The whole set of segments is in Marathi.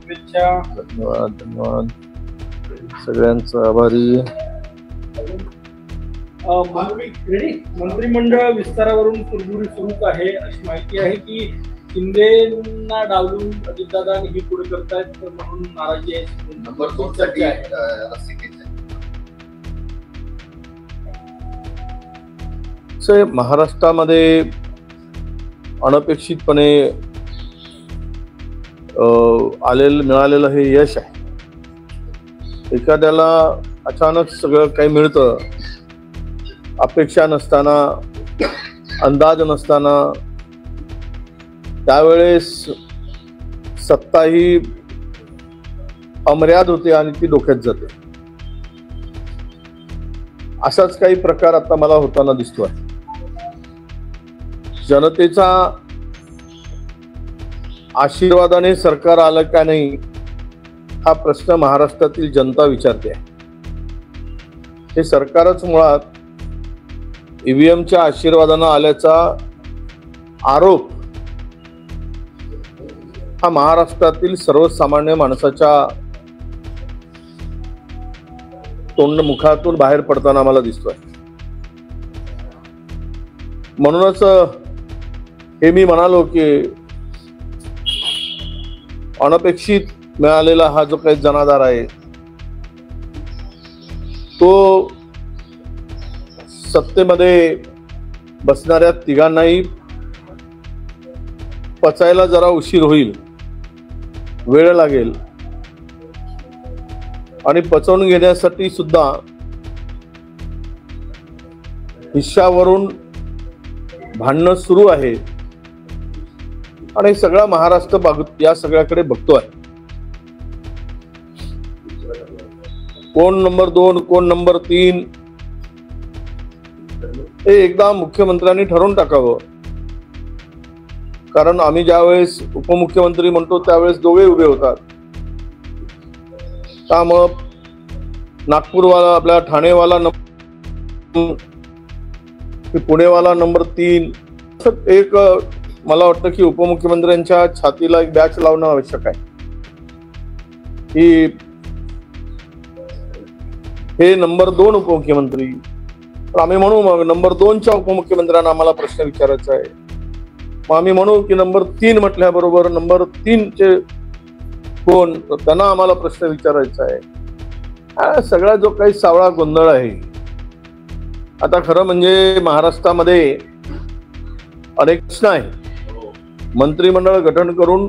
शुभेच्छा. धन्यवाद धन्यवाद सगळ्यांचा आभारी. मंत्रिमंडळ विस्तारावरून कुरबुरी सुरू आहे. अशी माहिती आहे की शिंदेना डावलून अजितदादा ही पुढे करतायत म्हणून नाराजी आहे. नंबर 2 साठी महाराष्ट्रामध्ये अनपेक्षितपणे मिळालेलं हे यश आहे. एखाद्याला अचानक सगळं काही मिळतं, अपेक्षा नसताना, अंदाज नसताना, त्यावेळेस सत्ता ही अमर्याद होते आणि ती डोक्यात जाते. असाच काही प्रकार आता मला होताना दिसतोय. जनतेचा आशीर्वादाने सरकार आलं का नाही हा प्रश्न महाराष्ट्रातील जनता विचारते. हे सरकारच मुळात ईव्हीएमच्या आशीर्वादानं आल्याचा आरोप हा महाराष्ट्रातील सर्वसामान्य माणसाच्या मुखातून बाहेर पडताना आम्हाला दिसतोय. म्हणूनच हे मी म्हणालो की अनपेक्षित मिळालेला हा जो काही जनाधार आहे तो सत्तेमध्ये बसणाऱ्या तिघांनाही पचायला जरा उशीर होईल, वेळ लागेल आणि पचवून घेण्यासाठी सुद्धा हिश्श्यावरून भांडणं सुरू आहे आणि सगळा महाराष्ट्र या सगळ्याकडे बघतोय. कोण नंबर 2 कोण नंबर 3 हे एकदा मुख्यमंत्र्यांनी ठरवून टाकावं. कारण आम्ही ज्यावेळेस उपमुख्यमंत्री म्हणतो त्यावेळेस दोघे उभे होतात. त्यामुळं नागपूरवाला आपला ठाणेवाला पुणेवाला नंबर 3 एक मला वाटतं की उपमुख्यमंत्र्यांच्या छातीला एक बॅच लावणं आवश्यक आहे की हे नंबर 2 उपमुख्यमंत्री. तर आम्ही म्हणू मग नंबर 2च्या उपमुख्यमंत्र्यांना आम्हाला प्रश्न विचारायचा आहे. मग आम्ही म्हणू की नंबर 3 म्हटल्याबरोबर नंबर 3चे कोण, तर त्यांना आम्हाला प्रश्न विचारायचा आहे. हा सगळा जो काही सावळा गोंधळ आहे. आता खरं म्हणजे महाराष्ट्रामध्ये अनेक प्रश्न आहे. मंत्रिमंडळ गठन करून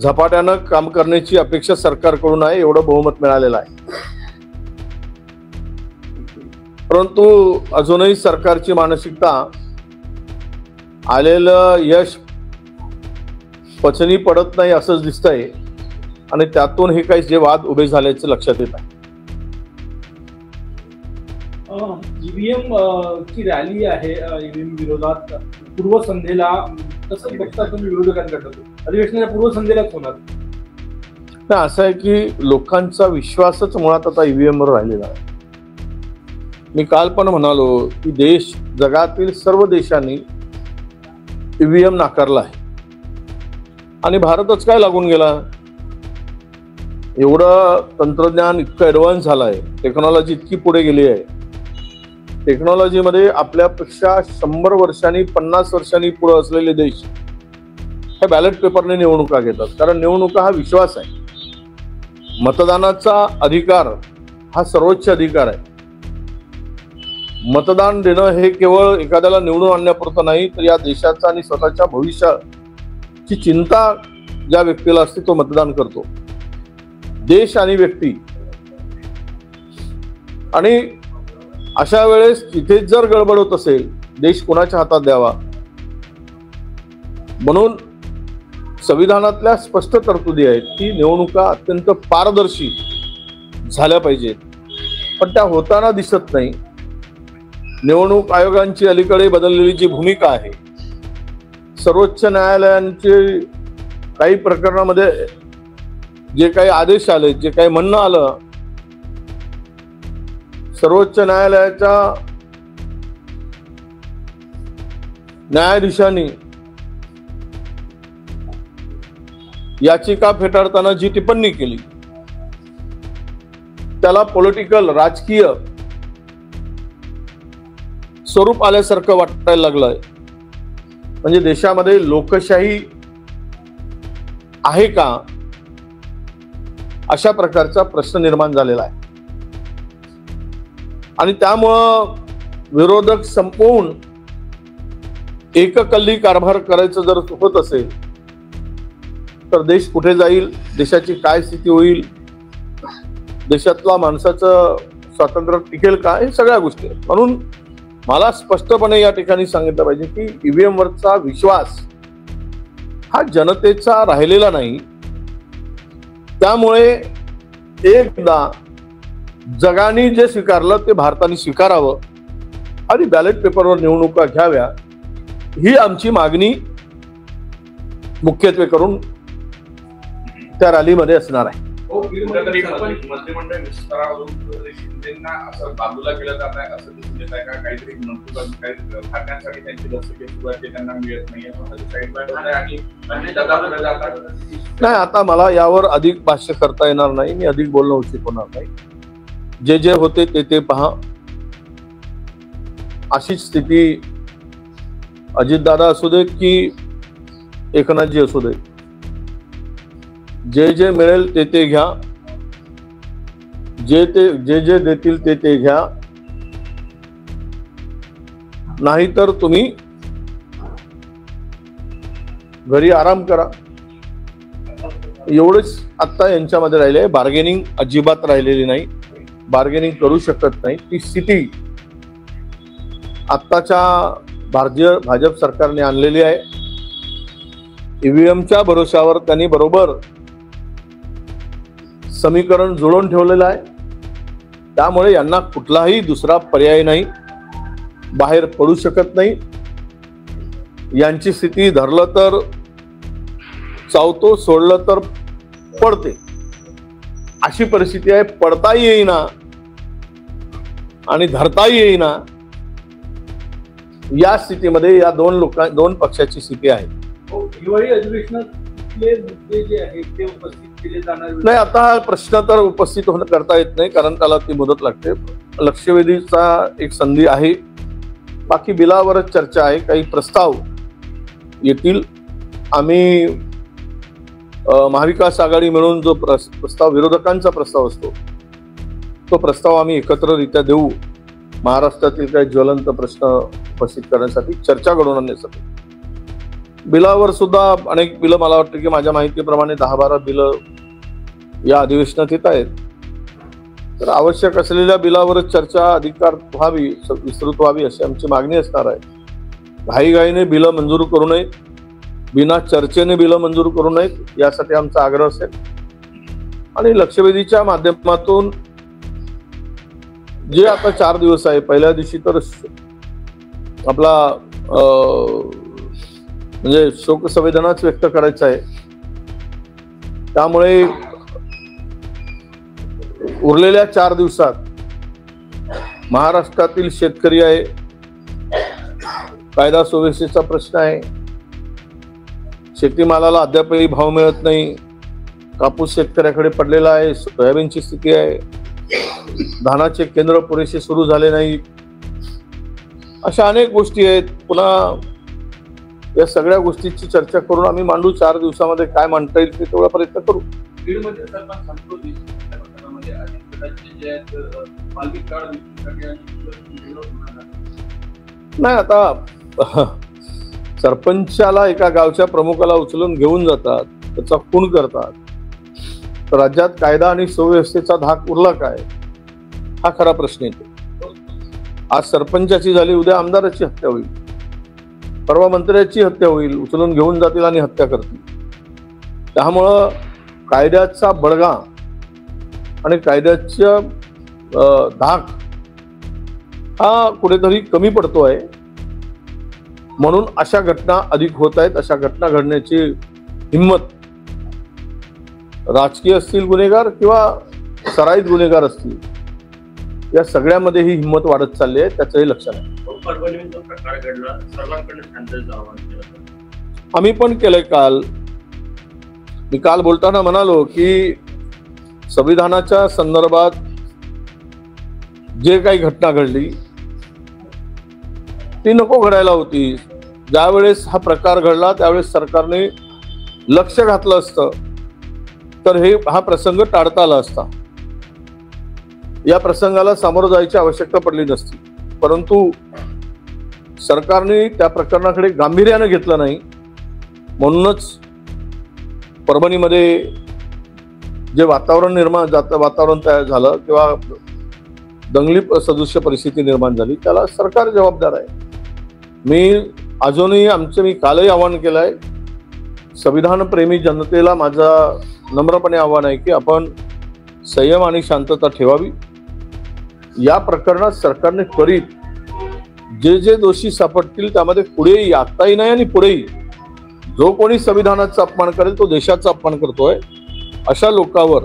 झपाट्यानं काम करण्याची अपेक्षा सरकारकडून आहे, एवढं बहुमत मिळालेलं आहे. परंतु अजूनही सरकारची मानसिकता आलेलं यश पचनी पडत नाही असंच दिसतंय आणि त्यातून हे काही जे वाद उभे झाल्याचे लक्षात येत आहे. ईव्हीएम ची रॅली आहे ईव्हीएम विरोधात पूर्वसंध्येला, कसं बघता तुम्ही विरोधकांकडे? अधिवेशनाच्या पूर्वसंध्येलाच होणार. असं आहे की लोकांचा विश्वासच मुळात आता ईव्हीएम वर राहिलेला आहे. मी काल पण म्हणालो की जगातील सर्व देशांनी ईव्हीएम नाकारला आहे आणि भारतच काय लागून गेला. एवढं तंत्रज्ञान इतकं ऍडव्हान्स झालं आहे, टेक्नॉलॉजी इतकी पुढे गेली आहे. टेक्नॉलॉजीमध्ये आपल्यापेक्षा 100 वर्षांनी 50 वर्षांनी पुढे असलेले देश हे बॅलेट पेपरने निवडणुका घेतात. कारण निवडणुका हा विश्वास आहे. मतदानाचा अधिकार हा सर्वोच्च अधिकार आहे. मतदान देणं हे केवळ एखाद्याला निवडून आणण्यापुरतं नाही, तर या देशाचा आणि स्वतःच्या भविष्याची चिंता ज्या व्यक्तीला असते तो मतदान करतो. देश आणि व्यक्ती. आणि अशा वेळेस तिथे जर गडबड होत असेल, देश कोणाच्या हातात द्यावा. म्हणून संविधानातल्या स्पष्ट तरतुदी आहेत की निवडणुका अत्यंत पारदर्शी झाल्या पाहिजेत, पण त्या होताना दिसत नाही. निवडणूक आयोगांची अलीकडे बदललेली जी भूमिका आहे, सर्वोच्च न्यायालयांचे काही प्रकरणामध्ये जे काही आदेश आले, जे काही म्हणणं आलं, सर्वोच्च न्यायालयाच्या न्यायाधीशांनी याचिका फेटाळताना जी टिप्पणी केली त्याला पॉलिटिकल राजकीय स्वरूप आल्यासारखं वाटायला लागलंय. म्हणजे देशामध्ये लोकशाही आहे का अशा प्रकारचा प्रश्न निर्माण झालेला आहे. आणि त्यामुळं विरोधक संपवून एककल्ली कारभार करायचं जर होत असेल तर देश कुठे जाईल, देशाची काय स्थिती होईल, देशातला माणसाचं स्वातंत्र्य टिकेल का, हे सगळ्या गोष्टी आहेत. म्हणून मला स्पष्टपणे या ठिकाणी सांगितलं पाहिजे की ईव्हीएम वरचा विश्वास हा जनतेचा राहिलेला नाही. त्यामुळे एकदा जगाने जे स्वीकारलं ते भारताने स्वीकारावं आणि बॅलेट पेपरवर निवडणुका घ्याव्या ही आमची मागणी मुख्यत्वे करून त्या रॅलीमध्ये असणार आहे. मंत्रिमंडळ विस्तारावरून शिंदेना असं बाजूला केलं जात आहे असं दिसून येत आहे का? काहीतरी खात्यांसाठी त्यांची दस्तके सुरू आहे, ते त्यांना मिळत नाही. नाही, आता मला यावर अधिक भाष्य करता येणार नाही, मी अधिक बोलणं उचित होणार नाही. जे जे होते ते पहा. अशीच स्थिती अजितदादा असू देत की एकनाथजी असू देत, जे जे मिळेल ते घ्या, जे जे देतील ते घ्या, नाहीतर तुम्ही घरी आराम करा. एवढंच आता यांच्यामध्ये राहिले आहे. बार्गेनिंग अजिबात राहिलेली नाही, बार्गेनिंग करू शकत नाही. ती स्थिती आत्ताच्या भाजप सरकारने आणलेली आहे. ईव्हीएमच्या भरोशावर त्यांनी बरोबर समीकरण जुळवून ठेवलेलं आहे. त्यामुळे यांना कुठलाही दुसरा पर्याय नाही, बाहेर पडू शकत नाही. यांची स्थिती धरलं तर चावतो, सोडलं तर पडते, अशी परिस्थिती आहे. पडताही येईना आणि धरताही येईना, या स्थितीमध्ये या दोन पक्षाची स्थिती आहे. हिवाळी अधिवेशनातले मुद्दे जे आहेत ते उपस्थित केले जाणार नाही. आता हा प्रश्न तर उपस्थित करता येत नाही, कारण त्याला ती मुदत लागते. लक्षवेधीचा एक संधी आहे. बाकी बिलावरच चर्चा आहे. काही प्रस्ताव येतील. आम्ही महाविकास आघाडी मिळून जो प्रस्ताव, विरोधकांचा प्रस्ताव असतो, तो प्रस्ताव आम्ही एकत्ररित्या देऊ. महाराष्ट्रातील काही ज्वलंत प्रश्न उपस्थित करण्यासाठी, चर्चा घडवून आणण्यासाठी. बिलावर सुद्धा अनेक बिलं, मला वाटतं की माझ्या माहितीप्रमाणे 10-12 बिलं या अधिवेशनात येत आहेत. तर आवश्यक असलेल्या बिलावरच चर्चा अधिकार व्हावी, विस्तृत व्हावी अशी आमची मागणी असणार आहे. घाईघाईने बिलं मंजूर करू नयेत, बिना चर्चेने बिलं मंजूर करू नयेत, यासाठी आमचा आग्रह असेल. आणि लक्षवेधीच्या माध्यमातून जे आता 4 दिवस आहे, पहिल्या दिवशी तर आपला म्हणजे शोक संवेदनाच व्यक्त करायचं आहे. त्यामुळे उरलेल्या 4 दिवसात महाराष्ट्रातील शेतकरी आहे, कायदा सुव्यवस्थेचा प्रश्न आहे, शेतीमालाला अद्यापही भाव मिळत नाही, कापूस शेतकऱ्याकडे पडलेला आहे, सोयाबीनची स्थिती आहे, धानाचे केंद्र पुरेसे सुरू झाले नाही, अशा अनेक गोष्टी आहेत. पुन्हा या सगळ्या गोष्टीची चर्चा करून आम्ही मांडू. 4 दिवसामध्ये काय मांडता येईल ते तेवढा प्रयत्न करू. नाही, आता सरपंचाला एका गावच्या प्रमुखाला उचलून घेऊन जातात, त्याचा खून करतात. राज्यात कायदा आणि सुव्यवस्थेचा धाक उरला काय, हा खरा प्रश्न येतो. आज सरपंचाची झाली, उद्या आमदाराची हत्या होईल, परवा मंत्र्याची हत्या होईल, उचलून घेऊन जातील आणि हत्या करतील. त्यामुळं कायद्याचा बळगा आणि कायद्याचा धाक हा कुठेतरी कमी पडतोय. म्हणून अशा घटना अधिक होत आहेत. अशा घटना घडण्याची हिंमत राजकीय असतील गुन्हेगार किंवा सराईत गुन्हेगार असतील, या सगळ्यामध्ये ही हिंमत वाढत चालली आहे. त्याचंही लक्षण आहे. आम्ही पण केलंय काल. मी काल बोलताना म्हणालो की संविधानाच्या संदर्भात जे काही घटना घडली ती नको घडायला होती. ज्यावेळेस हा प्रकार घडला त्यावेळेस सरकारने लक्ष घातलं असतं तर हा प्रसंग टाळता आला असता. या प्रसंगाला सामोरं जायची आवश्यकता पडली नसती. परंतु सरकारने त्या प्रकरणाकडे गांभीर्यानं घेतलं नाही. म्हणूनच परभणीमध्ये जे वातावरण तयार झालं किंवा दंगली सदृश्य परिस्थिती निर्माण झाली त्याला सरकार जबाबदार आहे. मी कालही आवाहन केलंय, संविधान प्रेमी जनतेला माझा नम्रपणे आवाहन आहे की आपण संयम आणि शांतता ठेवावी. या प्रकरणात सरकारने त्वरित जे दोषी सापडतील त्यामध्ये पुढेही, आताही नाही आणि पुढेही जो कोणी संविधानाचा अपमान करेल तो देशाचा अपमान करतोय अशा लोकांवर